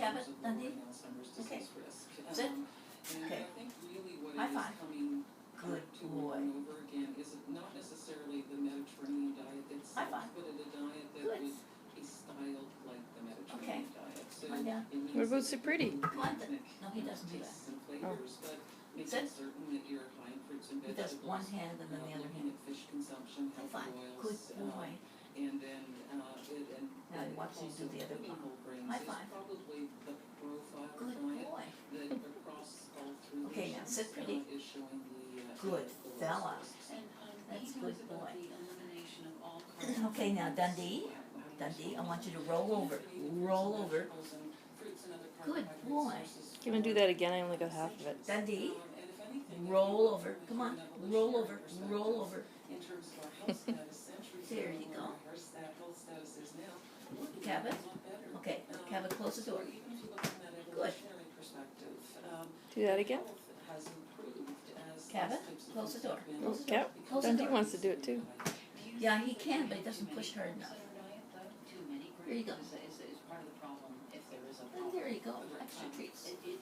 Cabot, Dundee? Okay. Sit. Okay. High five. Good boy. Is not necessarily the Mediterranean diet itself, High five. but a diet that Good. is styled like the Mediterranean Okay. diet. So Come on down. What about Supriti? Come on. No, he doesn't do that. tastes and flavors, but making Sit. certain that you're high in fruits and He vegetables. does one hand and then the other looking hand. at fish consumption, High healthy five. oils, Good boy. and then Now he wants you to do the other cooking palm. whole grains High is five. probably the profile Good diet boy. that across all three Okay, now nations, sit pretty. is showing the Good the fella. lowest risk. And That's he good talks about boy. the elimination of all Okay, now Dundee. Dundee, I want you to roll over. Roll over. Good boy. You want to do that again? I only got half of it. Dundee. Roll over. Come on. Roll over. Roll over. There you go. Cabot. Okay. Cabot, close the door. Good. Do that again? Cabot, close the door. Oh, Close the door. yep. Close the Dundee door. wants to do it too. Yeah, he can, but he doesn't push hard enough. Too many Here you go. is part of the problem if there is a And problem. there you go. Extra treats. It